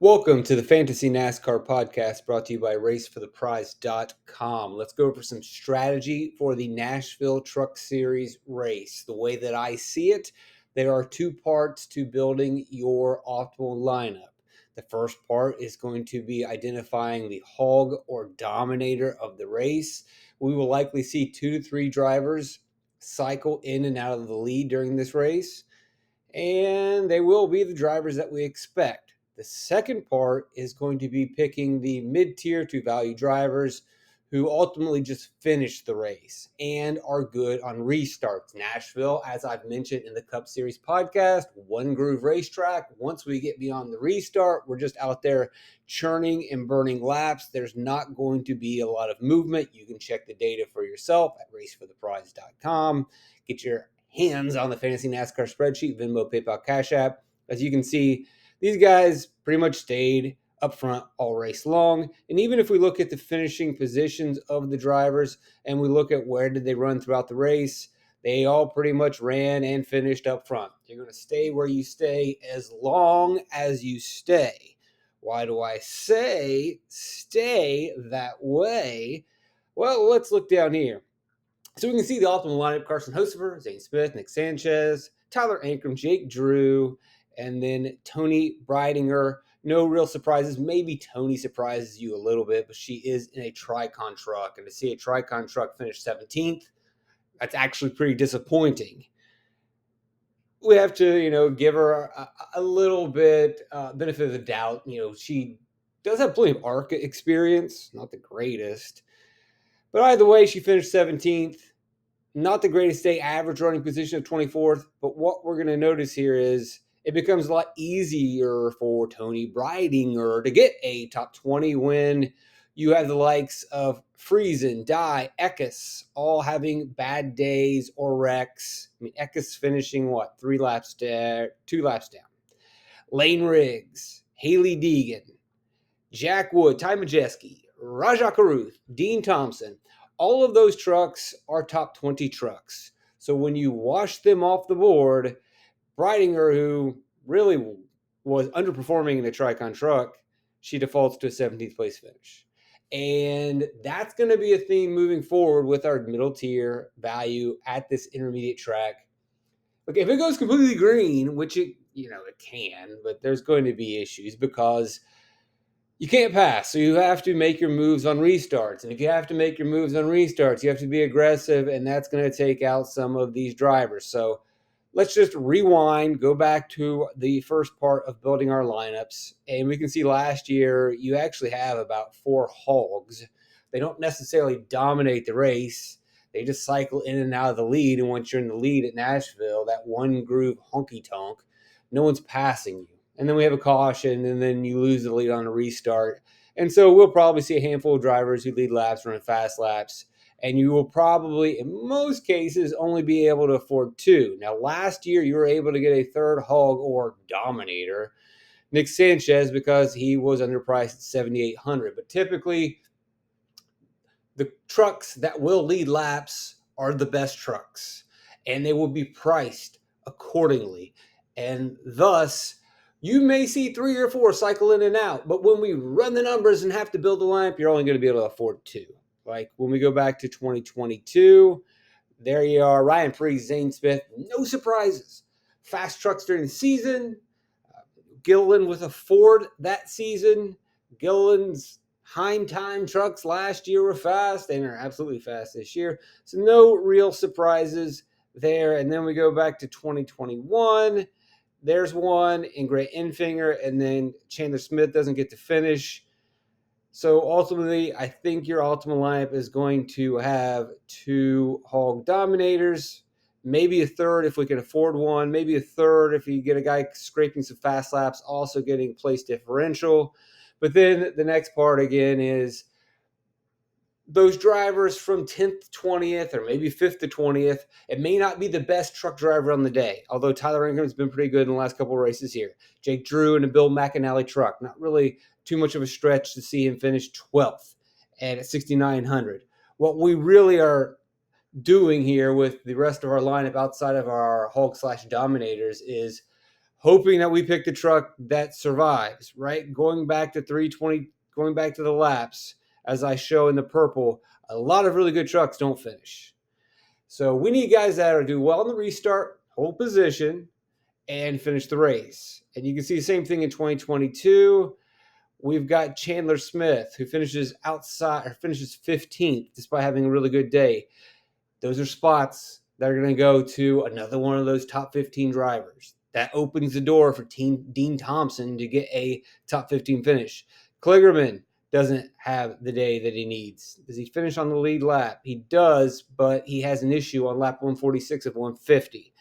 Welcome to the Fantasy NASCAR podcast brought to you by RaceForThePrize.com. Let's go over some strategy for the Nashville Truck Series race. The way that I see it, there are two parts to building your optimal lineup. The first part is going to be identifying the hog or dominator of the race. We will likely see 2 to 3 drivers cycle in and out of the lead during this race, and they will be the drivers that we expect. The second part is going to be picking the mid-tier to value drivers who ultimately just finish the race and are good on restarts. Nashville, as I've mentioned in the Cup Series podcast, one groove racetrack. Once we get beyond the restart, we're just out there churning and burning laps. There's not going to be a lot of movement. You can check the data for yourself at racefortheprize.com. Get your hands on the Fantasy NASCAR Spreadsheet, Venmo, PayPal, Cash App. As you can see, these guys pretty much stayed up front all race long. And even if we look at the finishing positions of the drivers and we look at where did they run throughout the race, they all pretty much ran and finished up front. You're going to stay where you stay as long as you stay. Why do I say stay that way? Well, let's look down here. So we can see the optimal lineup: Carson Hocefer, Zane Smith, Nick Sanchez, Tyler Ankrum, Jake Drew, and then Tony Breidinger. No real surprises. Maybe Tony surprises you a little bit, but she is in a Tricon truck. And to see a Tricon truck finish 17th, that's actually pretty disappointing. We have to, give her a little bit benefit of the doubt. She does have plenty of ARC experience, not the greatest. But either way, she finished 17th. Not the greatest day average running position of 24th, but what we're going to notice here is it becomes a lot easier for Tony Breidinger to get a top 20 when you have the likes of Friesen, Dye, Eckes all having bad days or wrecks. I mean, Eckes finishing, 2 laps down. Lane Riggs, Haley Deegan, Jack Wood, Ty Majeski, Rajah Caruth, Dean Thompson. All of those trucks are top 20 trucks. So when you wash them off the board, Breidinger, who really was underperforming in the Tricon truck, she defaults to a 17th place finish. And that's going to be a theme moving forward with our middle tier value at this intermediate track. Look, if it goes completely green, which it can, but there's going to be issues because you can't pass, so you have to make your moves on restarts. And if you have to make your moves on restarts, you have to be aggressive, and that's going to take out some of these drivers. So let's just rewind, go back to the first part of building our lineups, and we can see last year you actually have about 4 hogs. They don't necessarily dominate the race. They just cycle in and out of the lead, and once you're in the lead at Nashville, that one groove honky-tonk, no one's passing you. And then we have a caution, and then you lose the lead on a restart. And so we'll probably see a handful of drivers who lead laps, run fast laps, and you will probably, in most cases, only be able to afford 2. Now, last year, you were able to get a third hog or dominator, Nick Sanchez, because he was underpriced at $7,800. But typically, the trucks that will lead laps are the best trucks, and they will be priced accordingly. And thus, you may see 3 or 4 cycle in and out, but when we run the numbers and have to build a lineup, you're only going to be able to afford 2. Like when we go back to 2022, there you are, Ryan Preece, Zane Smith, no surprises. Fast trucks during the season. Gilliland with a Ford that season. Gilliland's Heim time trucks last year were fast and are absolutely fast this year. So no real surprises there. And then we go back to 2021. There's one in Grant Enfinger, and then Chandler Smith doesn't get to finish. So ultimately, I think your ultimate lineup is going to have 2 hog dominators, maybe a third if we can afford one, maybe a third if you get a guy scraping some fast laps, also getting place differential. But then the next part again is those drivers from 10th to 20th or maybe 5th to 20th, it may not be the best truck driver on the day, although Tyler Ankrum has been pretty good in the last couple of races here. Jake Drew in a Bill McAnally truck, not really too much of a stretch to see him finish 12th and at 6,900. What we really are doing here with the rest of our lineup outside of our Hulk/Dominators is hoping that we pick the truck that survives, right? Going back to 320, going back to the laps, as I show in the purple, a lot of really good trucks don't finish. So we need guys that do well in the restart, hold position, and finish the race. And you can see the same thing in 2022. We've got Chandler Smith, who finishes 15th despite having a really good day. Those are spots that are going to go to another one of those top 15 drivers. That opens the door for Dean Thompson to get a top 15 finish. Kligerman doesn't have the day that he needs. Does he finish on the lead lap? He does, but he has an issue on lap 146 of 150.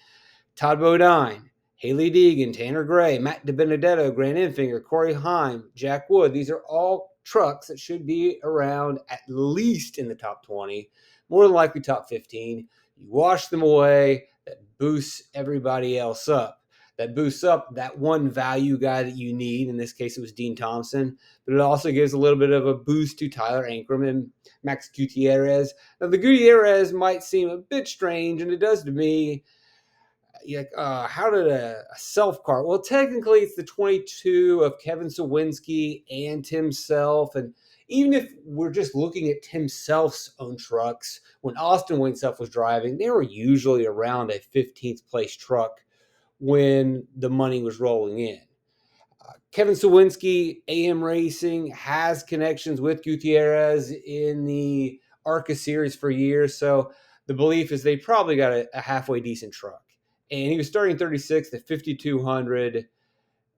Todd Bodine, Haley Deegan, Tanner Gray, Matt DiBenedetto, Grant Enfinger, Corey Heim, Jack Wood. These are all trucks that should be around at least in the top 20, more than likely top 15. You wash them away, that boosts everybody else up. That boosts up that one value guy that you need. In this case, it was Dean Thompson, but it also gives a little bit of a boost to Tyler Ankrum and Max Gutierrez. Now, the Gutierrez might seem a bit strange, and it does to me. How did a self car? Well, technically, it's the 22 of Kevin Sawinski and Tim Self. And even if we're just looking at Tim Self's own trucks, when Austin Wayne Self was driving, they were usually around a 15th place truck when the money was rolling in. Kevin Sawinski, AM Racing, has connections with Gutierrez in the ARCA series for years. So the belief is they probably got a halfway decent truck. And he was starting 36th at 5,200.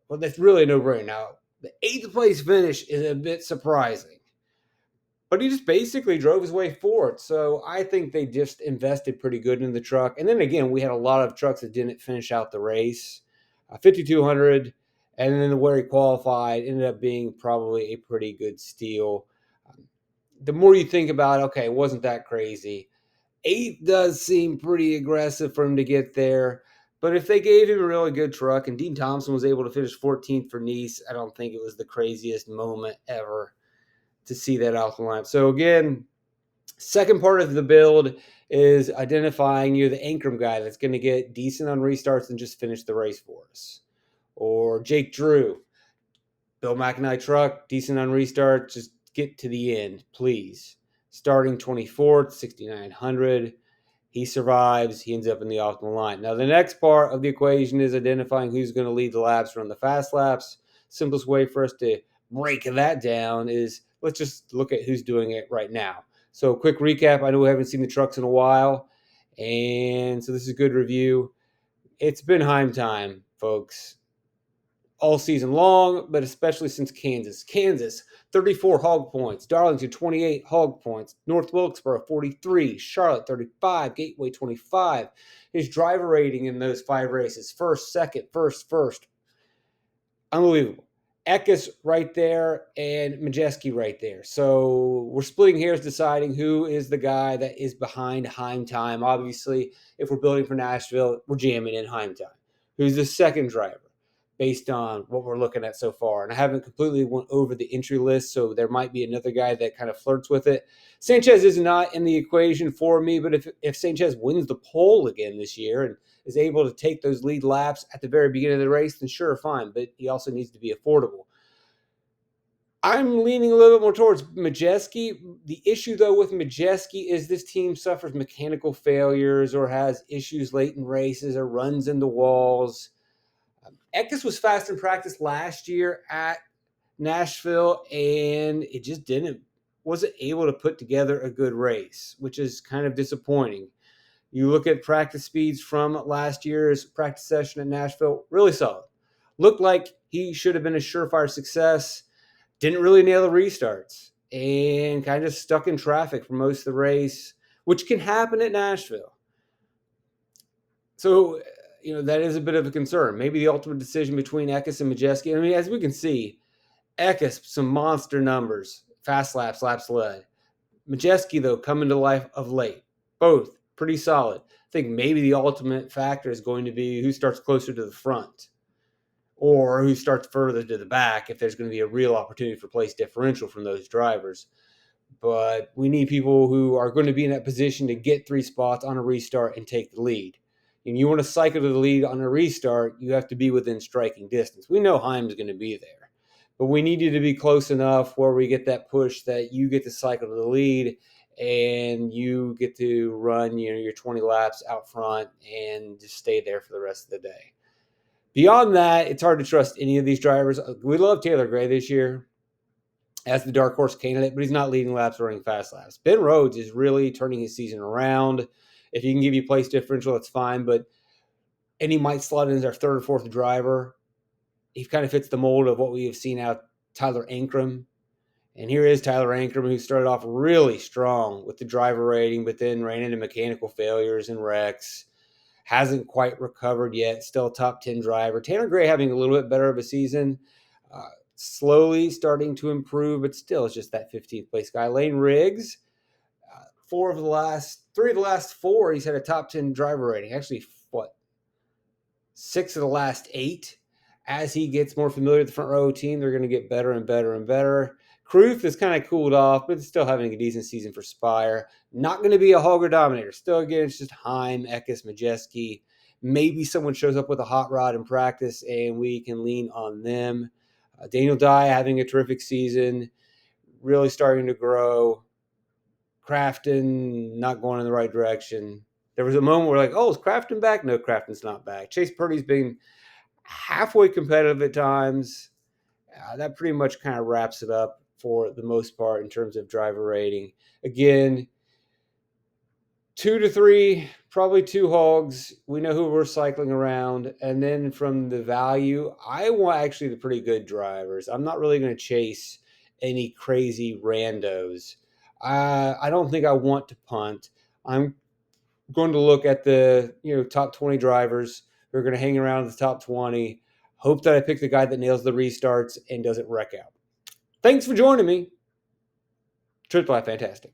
Well, that's really a no-brainer. Now, the 8th place finish is a bit surprising. But he just basically drove his way forward. So I think they just invested pretty good in the truck. And then again, we had a lot of trucks that didn't finish out the race. 5,200, and then where he qualified ended up being probably a pretty good steal. The more you think about, okay, it wasn't that crazy. 8 does seem pretty aggressive for him to get there. But if they gave him a really good truck and Dean Thompson was able to finish 14th for Nice, I don't think it was the craziest moment ever to see that off the line. So again, second part of the build is identifying the Ankrum guy that's going to get decent on restarts and just finish the race for us. Or Jake Drew, Bill McIntyre truck, decent on restart, just get to the end, please. Starting 24th, 6,900. He survives. He ends up in the optimal line. Now, the next part of the equation is identifying who's going to lead the laps, run the fast laps. Simplest way for us to break that down is let's just look at who's doing it right now. So, quick recap. I know we haven't seen the trucks in a while, and so this is a good review. It's been Heim time, folks, all season long, but especially since Kansas. Kansas, 34 hog points. Darlington, 28 hog points. North Wilkesboro, 43. Charlotte, 35. Gateway, 25. His driver rating in those 5 races, first, second, first. Unbelievable. Eckes right there and Majeski right there. So we're splitting hairs deciding who is the guy that is behind Heim time. Obviously, if we're building for Nashville, we're jamming in Heim time. Who's the second driver? Based on what we're looking at so far. And I haven't completely went over the entry list, so there might be another guy that kind of flirts with it. Sanchez is not in the equation for me, but if Sanchez wins the pole again this year and is able to take those lead laps at the very beginning of the race, then sure, fine, but he also needs to be affordable. I'm leaning a little bit more towards Majeski. The issue, though, with Majeski is this team suffers mechanical failures or has issues late in races or runs into walls. Eckes was fast in practice last year at Nashville, and it just wasn't able to put together a good race, which is kind of disappointing. You look at practice speeds from last year's practice session at Nashville, really solid. Looked like he should have been a surefire success. Didn't really nail the restarts and kind of stuck in traffic for most of the race, which can happen at Nashville. So, that is a bit of a concern. Maybe the ultimate decision between Eckes and Majeski. I mean, as we can see, Eckes, some monster numbers, fast laps, laps led. Majeski, though, coming to life of late. Both pretty solid. I think maybe the ultimate factor is going to be who starts closer to the front or who starts further to the back if there's going to be a real opportunity for place differential from those drivers. But we need people who are going to be in that position to get 3 spots on a restart and take the lead. and you want to cycle to the lead on a restart, you have to be within striking distance. We know Heim's going to be there, but we need you to be close enough where we get that push that you get to cycle to the lead and you get to run your 20 laps out front and just stay there for the rest of the day. Beyond that, it's hard to trust any of these drivers. We love Taylor Gray this year as the dark horse candidate, but he's not leading laps or running fast laps. Ben Rhodes is really turning his season around. If he can give you place differential, that's fine, and he might slot in as our third or fourth driver. He kind of fits the mold of what we have seen out Tyler Ankrum. And here is Tyler Ankrum, who started off really strong with the driver rating, but then ran into mechanical failures and wrecks. Hasn't quite recovered yet. Still a top 10 driver. Tanner Gray having a little bit better of a season. Slowly starting to improve, but still it's just that 15th place guy. Lane Riggs, three of the last four, he's had a top 10 driver rating. Actually, 6 of the last 8. As he gets more familiar with the front row team, they're going to get better and better and better. Kruth has kind of cooled off, but still having a decent season for Spire. Not going to be a hogger dominator. Still, again, it's just Heim, Eckes, Majeski. Maybe someone shows up with a hot rod in practice, and we can lean on them. Daniel Dye having a terrific season, really starting to grow. Crafton not going in the right direction. There was a moment where is Crafton back? No, Crafton's not back. Chase Purdy's been halfway competitive at times. That pretty much kind of wraps it up for the most part in terms of driver rating. Again, 2 to 3, probably 2 hogs. We know who we're cycling around. And then from the value, I want actually the pretty good drivers. I'm not really going to chase any crazy randos. I don't think I want to punt. I'm going to look at the top 20 drivers who are going to hang around the top 20. Hope that I pick the guy that nails the restarts and doesn't wreck out. Thanks for joining me. Truth Life Fantastic.